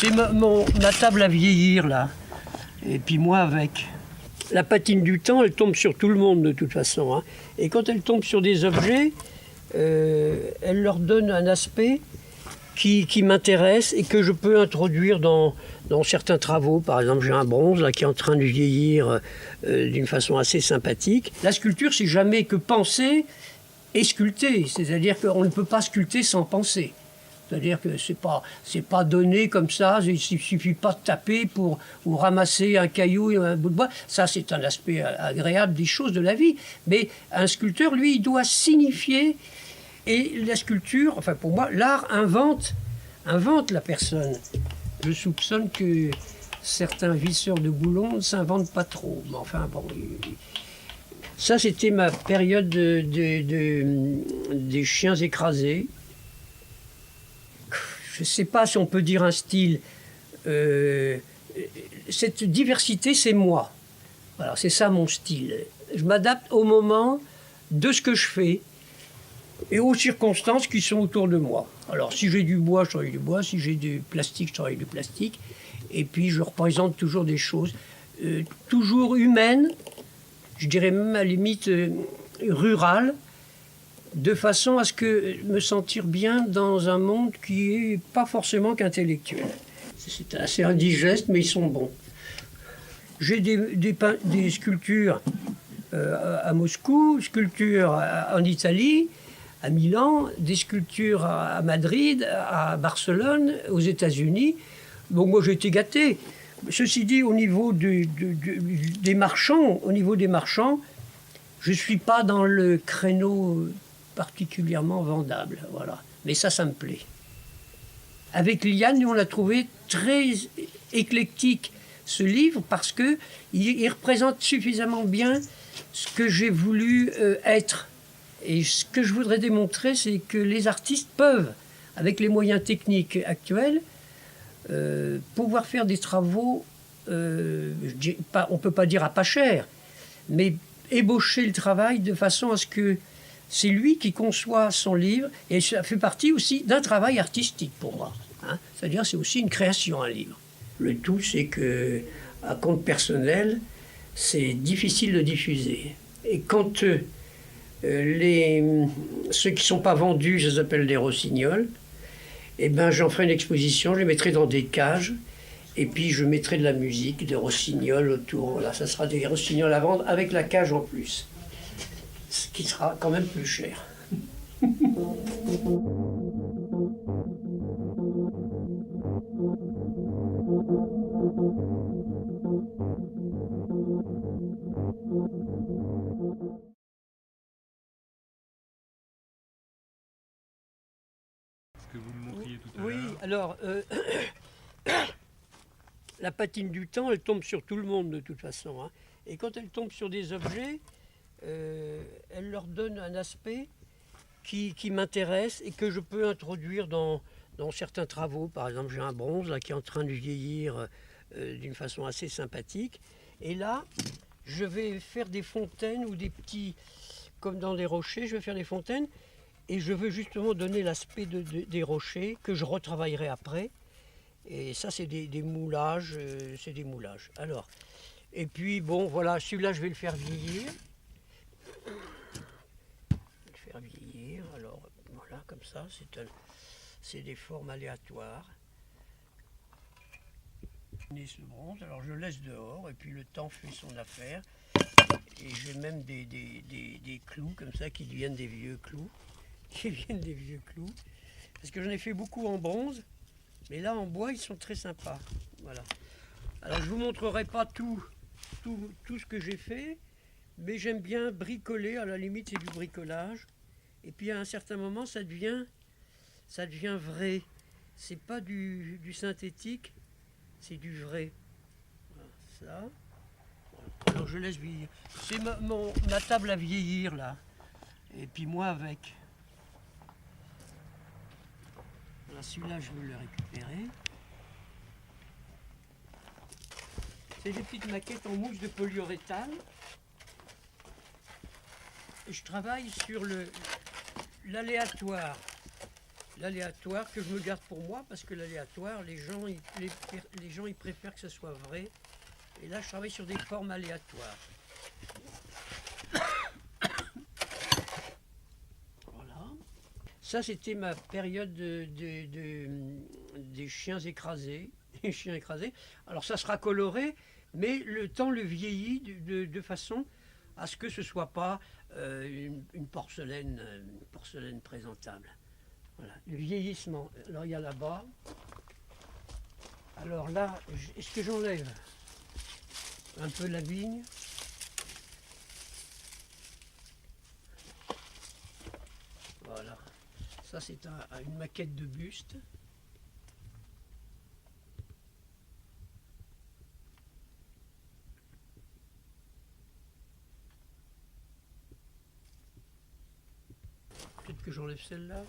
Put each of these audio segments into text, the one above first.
C'est ma table à vieillir, là. Et puis moi avec. La patine du temps, elle tombe sur tout le monde, de toute façon. Hein. Et quand elle tombe sur des objets, elle leur donne un aspect qui m'intéresse et que je peux introduire dans certains travaux. Par exemple, j'ai un bronze là, qui est en train de vieillir d'une façon assez sympathique. La sculpture, c'est jamais que penser et sculpter. C'est-à-dire qu'on ne peut pas sculpter sans penser. C'est-à-dire que c'est pas donné comme ça, il ne suffit pas de taper ou ramasser un caillou et un bout de bois. Ça, c'est un aspect agréable des choses de la vie. Mais un sculpteur, lui, il doit signifier. Et la sculpture, enfin pour moi, l'art invente la personne. Je soupçonne que certains visseurs de boulons ne s'inventent pas trop. Mais enfin, bon... Ça, c'était ma période des chiens écrasés. Je ne sais pas si on peut dire un style. Cette diversité, c'est moi. Voilà, c'est ça mon style. Je m'adapte au moment de ce que je fais et aux circonstances qui sont autour de moi. Alors, si j'ai du bois, je travaille du bois. Si j'ai du plastique, je travaille du plastique. Et puis, je représente toujours des choses toujours humaines, je dirais même à la limite rurales, de façon à ce que me sentir bien dans un monde qui est pas forcément qu'intellectuel. C'est assez indigeste, mais ils sont bons. J'ai des sculptures à Moscou, sculptures en Italie, à Milan, des sculptures à Madrid, à Barcelone, aux États-Unis. Bon, moi j'ai été gâté. Ceci dit, au niveau des marchands, je suis pas dans le créneau particulièrement vendable, voilà. Mais ça me plaît. Avec Liane, on l'a trouvé très éclectique, ce livre, parce qu'il représente suffisamment bien ce que j'ai voulu être. Et ce que je voudrais démontrer, c'est que les artistes peuvent, avec les moyens techniques actuels, pouvoir faire des travaux, on ne peut pas dire à pas cher, mais ébaucher le travail de façon à ce que c'est lui qui conçoit son livre, et ça fait partie aussi d'un travail artistique pour moi. Hein. C'est-à-dire c'est aussi une création, un livre. Le tout, c'est que, à compte personnel, c'est difficile de diffuser. Et quand ceux qui ne sont pas vendus, je les appelle des rossignols, eh ben, j'en ferai une exposition, je les mettrai dans des cages, et puis je mettrai de la musique, des rossignols autour. Là, ça sera des rossignols à vendre avec la cage en plus. Ce qui sera quand même plus cher. Que vous me montriez tout à l'heure. Oui, alors, la patine du temps, elle tombe sur tout le monde de toute façon. Hein. Et quand elle tombe sur des objets, elle leur donne un aspect qui m'intéresse et que je peux introduire dans certains travaux. Par exemple, j'ai un bronze là, qui est en train de vieillir d'une façon assez sympathique. Et là, je vais faire des fontaines ou des petits, comme dans des rochers, je vais faire des fontaines. Et je veux justement donner l'aspect des rochers que je retravaillerai après. Et ça, c'est des moulages. C'est des moulages. Alors, et puis, bon, voilà, celui-là, je vais le faire vieillir. Alors, voilà, comme ça, c'est des formes aléatoires. Ce bronze, alors je laisse dehors, et puis le temps fait son affaire. Et j'ai même des clous comme ça qui deviennent des vieux clous. Parce que j'en ai fait beaucoup en bronze, mais là en bois ils sont très sympas. Voilà. Alors je vous montrerai pas tout ce que j'ai fait, mais j'aime bien bricoler. À la limite c'est du bricolage. Et puis à un certain moment ça devient vrai. C'est pas du synthétique, c'est du vrai. Voilà, ça. Alors je laisse vieillir. C'est ma table à vieillir là. Et puis moi avec. Celui-là, je veux le récupérer. C'est des petites maquettes en mousse de polyuréthane. Je travaille sur l'aléatoire. l'aléatoire que je me garde pour moi, parce que l'aléatoire, les gens ils préfèrent que ce soit vrai. Et là, je travaille sur des formes aléatoires. Voilà. Ça, c'était ma période des chiens écrasés. Des chiens écrasés. Alors, ça sera coloré, mais le temps le vieillit de façon à ce que ce ne soit pas une porcelaine présentable. Voilà, le vieillissement. Alors, il y a là-bas. Alors là, est-ce que j'enlève un peu la vigne? Voilà. Ça, c'est une maquette de buste. Peut-être que j'enlève celle-là.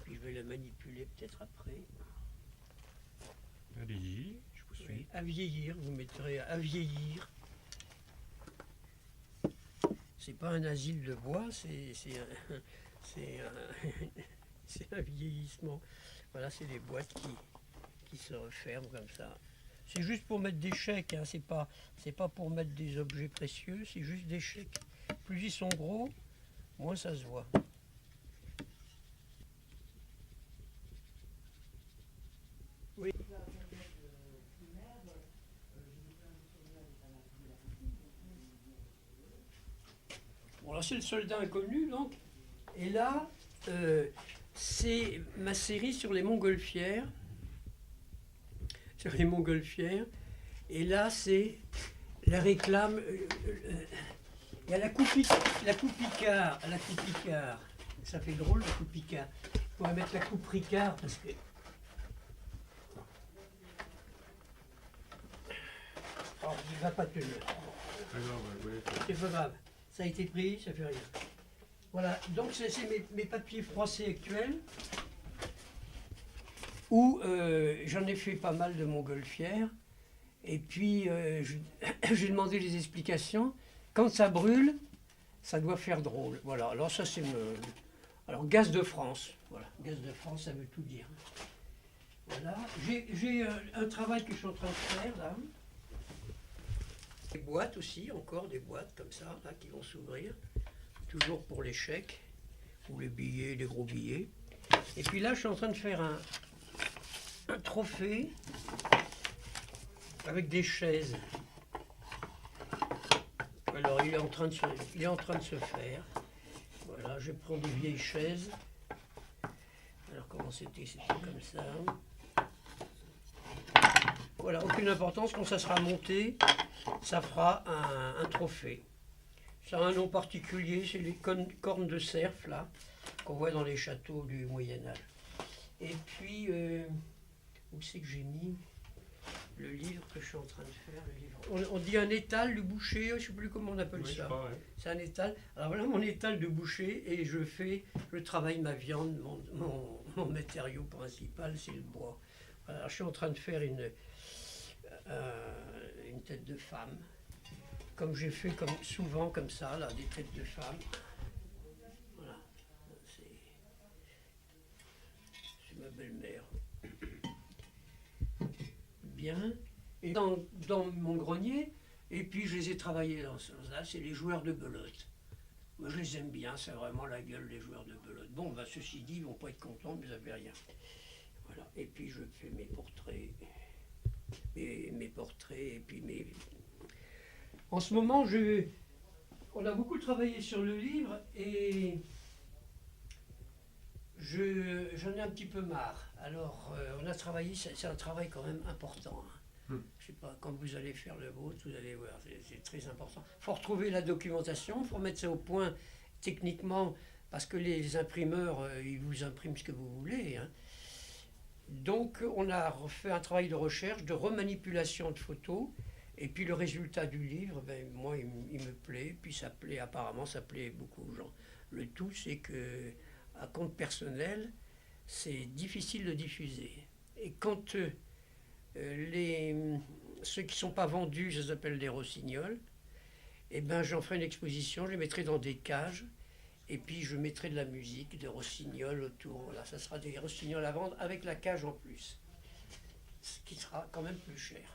Puis je vais la manipuler peut-être après. Allez-y, je vous suis. Oui, à vieillir, vous mettrez à vieillir. C'est pas un asile de bois, c'est un vieillissement. Voilà, c'est des boîtes qui se referment comme ça. C'est juste pour mettre des chèques, hein. C'est pas pour mettre des objets précieux, c'est juste des chèques. Plus ils sont gros, moins ça se voit. Oui. Bon, là, c'est le soldat inconnu, donc. Et là, c'est ma série sur les montgolfières. Sur les montgolfières. Et là, c'est la réclame. Il y a la coupicard. La coupicard. Ça fait drôle, la coupicard. Il faudrait mettre la coupe Ricard parce que. Oh, il ne va pas tenir. C'est pas grave. Ça a été pris, ça fait rien. Voilà, donc c'est mes papiers froissés actuels, où j'en ai fait pas mal de montgolfières. Et puis, j'ai demandé les explications. Quand ça brûle, ça doit faire drôle. Voilà, alors ça c'est... Alors, gaz de France. Voilà, gaz de France, ça veut tout dire. Voilà, j'ai un travail que je suis en train de faire, là. Des boîtes aussi, encore des boîtes comme ça, là, qui vont s'ouvrir. Toujours pour les chèques, ou les billets, les gros billets. Et puis là, je suis en train de faire un trophée avec des chaises. Alors, il est en train de se faire. Voilà, je prends des vieilles chaises. Alors, comment c'était? C'était comme ça. Voilà, aucune importance. Quand ça sera monté, ça fera un trophée. Ça a un nom particulier, c'est les cornes de cerf, là, qu'on voit dans les châteaux du Moyen-Âge. Et puis, où c'est que j'ai mis le livre que je suis en train de faire, le livre. On dit un étal de boucher, je ne sais plus comment on appelle ça. Ouais. C'est un étal. Alors voilà mon étal de boucher et je travaille ma viande, mon matériau principal, c'est le bois. Alors, je suis en train de faire une tête de femme. Comme j'ai fait souvent comme ça, là, des têtes de femmes. Voilà, c'est ma belle-mère. Bien. Et dans mon grenier, et puis je les ai travaillés dans ce sens-là, c'est les joueurs de belote. Moi je les aime bien, c'est vraiment la gueule des joueurs de belote. Bon, bah, ceci dit, ils ne vont pas être contents, mais ça fait rien. Voilà. Et puis je fais mes portraits, mes portraits, et puis mes... En ce moment, on a beaucoup travaillé sur le livre et j'en ai un petit peu marre. Alors, on a travaillé, c'est un travail quand même important. Hein. Je sais pas, quand vous allez faire le vôtre, vous allez voir, c'est très important. Il faut retrouver la documentation, il faut mettre ça au point techniquement, parce que les imprimeurs, ils vous impriment ce que vous voulez. Hein. Donc, on a fait un travail de recherche, de remanipulation de photos. Et puis le résultat du livre, ben, moi, il me plaît, puis apparemment, ça plaît beaucoup aux gens. Le tout, c'est que, à compte personnel, c'est difficile de diffuser. Et quand ceux qui ne sont pas vendus, ça s'appelle des rossignols, et ben j'en ferai une exposition, je les mettrai dans des cages, et puis je mettrai de la musique, des rossignols autour. Là, ça sera des rossignols à vendre avec la cage en plus, ce qui sera quand même plus cher.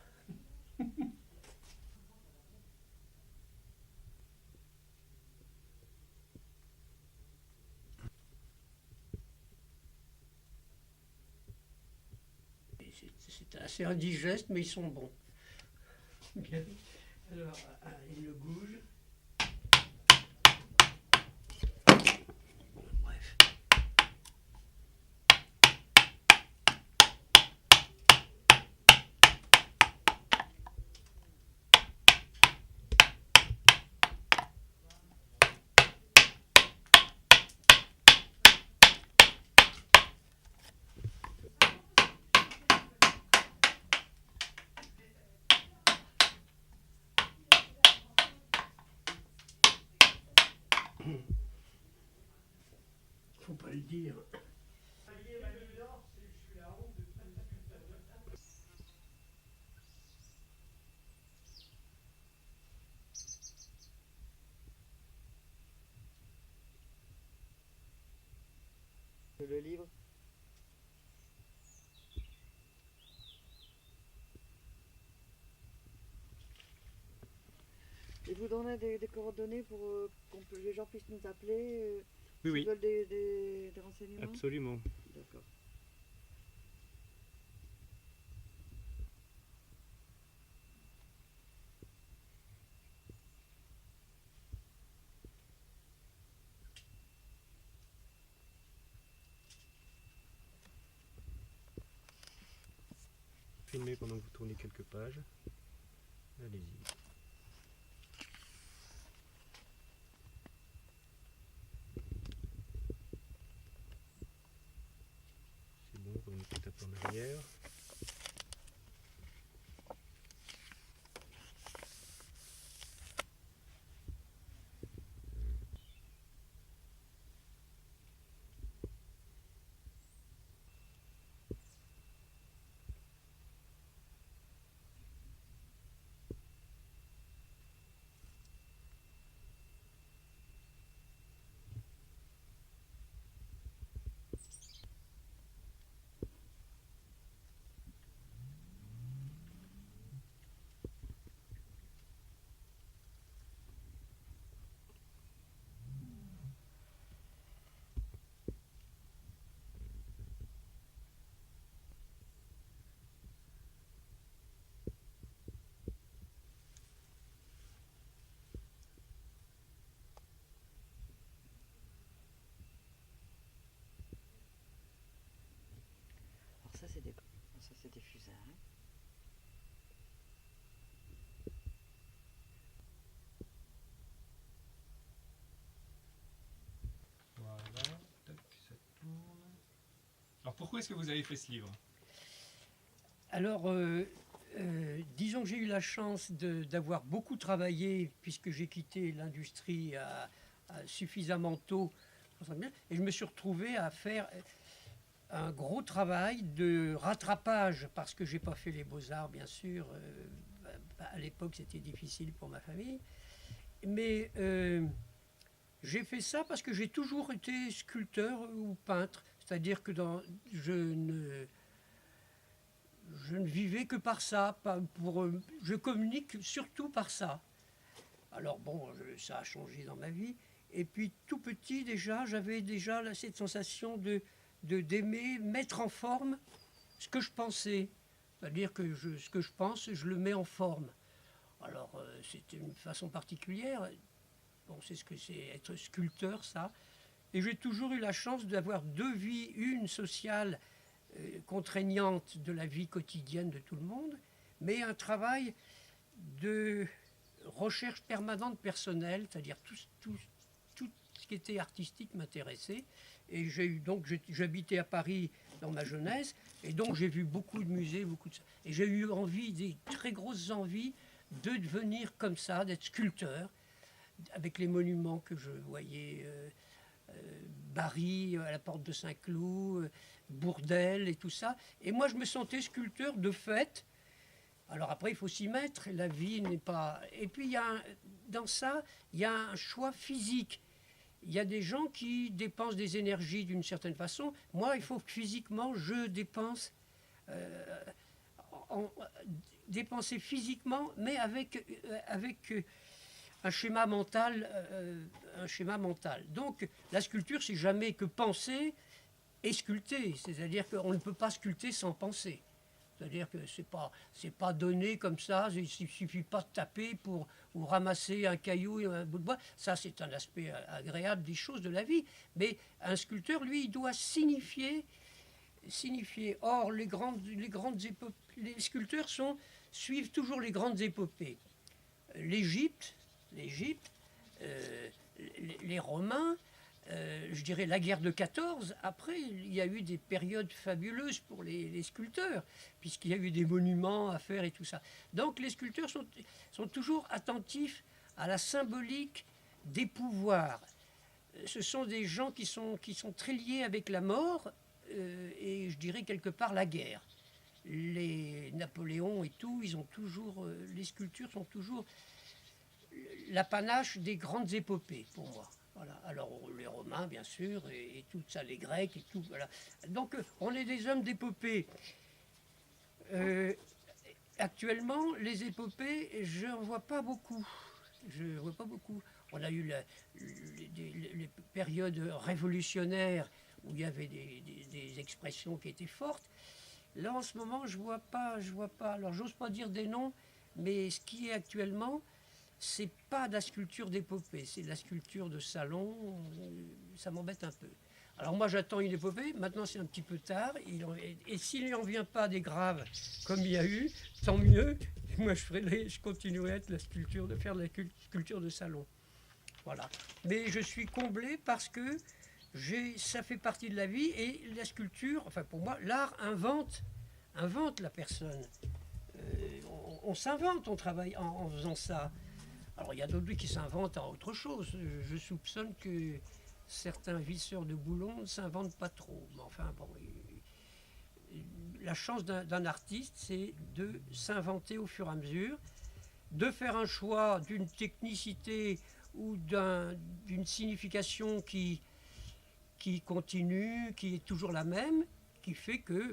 C'est assez indigeste, mais ils sont bons. Bien. Alors, allez, le gouge. Bref. Faut pas le dire. Le livre. Et vous donnez des coordonnées pour que les gens puissent nous appeler Oui, s'ils oui, veulent des renseignements. absolument. D'accord. Filmez pendant que vous tournez quelques pages. Allez-y. C'est bon, vous mettez tape en arrière. Alors ça c'est des fusains. Hein. Voilà, tac, ça tourne. Alors pourquoi est-ce que vous avez fait ce livre? Alors, disons que j'ai eu la chance d'avoir beaucoup travaillé, puisque j'ai quitté l'industrie à suffisamment tôt, et je me suis retrouvé à faire un gros travail de rattrapage, parce que j'ai pas fait les beaux-arts, bien sûr. À l'époque, c'était difficile pour ma famille. Mais j'ai fait ça parce que j'ai toujours été sculpteur ou peintre. C'est-à-dire que je ne vivais que par ça. Je communique surtout par ça. Alors bon, ça a changé dans ma vie. Et puis tout petit déjà, j'avais déjà cette sensation d'aimer mettre en forme ce que je pensais. C'est-à-dire que ce que je pense, je le mets en forme. Alors c'est une façon particulière. Bon, c'est ce que c'est être sculpteur, ça. Et j'ai toujours eu la chance d'avoir deux vies, une sociale contraignante de la vie quotidienne de tout le monde, mais un travail de recherche permanente personnelle, c'est-à-dire tout ce qui était artistique m'intéressait. Et j'habitais à Paris dans ma jeunesse, et donc j'ai vu beaucoup de musées, et j'ai eu des très grosses envies de devenir comme ça, d'être sculpteur, avec les monuments que je voyais. Barry à la porte de Saint-Cloud, Bourdelle et tout ça. Et moi, je me sentais sculpteur de fait. Alors après, il faut s'y mettre. La vie n'est pas. Et puis, il y a dans ça, il y a un choix physique. Il y a des gens qui dépensent des énergies d'une certaine façon. Moi, il faut que physiquement, je dépense, dépenser physiquement, mais avec un schéma mental. Donc, la sculpture, c'est jamais que penser et sculpter. C'est-à-dire qu'on ne peut pas sculpter sans penser. C'est-à-dire que c'est pas donné comme ça, il ne suffit pas de taper ou ramasser un caillou et un bout de bois. Ça, c'est un aspect agréable des choses de la vie. Mais un sculpteur, lui, il doit signifier. Or, les sculpteurs suivent toujours les grandes épopées. L'Égypte, les Romains, je dirais la guerre de 14, après, il y a eu des périodes fabuleuses pour les sculpteurs, puisqu'il y a eu des monuments à faire et tout ça. Donc les sculpteurs sont toujours attentifs à la symbolique des pouvoirs. Ce sont des gens qui sont très liés avec la mort et je dirais quelque part la guerre. Les Napoléon et tout, ils ont toujours, les sculptures sont toujours l'apanage des grandes épopées pour moi. Voilà. Alors les Romains, bien sûr, et tout ça, les Grecs et tout. Voilà. Donc on est des hommes d'épopée. Actuellement, les épopées, je n'en vois pas beaucoup. On a eu les périodes révolutionnaires où il y avait des expressions qui étaient fortes. Là, en ce moment, je vois pas. Alors, j'ose pas dire des noms, mais ce qui est actuellement, c'est pas de la sculpture d'épopée, c'est de la sculpture de salon. Ça m'embête un peu. Alors moi, j'attends une épopée. Maintenant, c'est un petit peu tard. Et s'il n'en vient pas des graves, comme il y a eu, tant mieux. Moi, je continuerai à être de faire de la sculpture de salon. Voilà. Mais je suis comblé parce que ça fait partie de la vie et la sculpture, enfin pour moi, l'art invente la personne. On s'invente, on travaille en faisant ça. Alors il y a d'autres qui s'inventent en autre chose. Je soupçonne que certains visseurs de boulons ne s'inventent pas trop. Mais enfin, bon, la chance d'un artiste, c'est de s'inventer au fur et à mesure, de faire un choix d'une technicité ou d'une signification qui continue, qui est toujours la même, qui fait que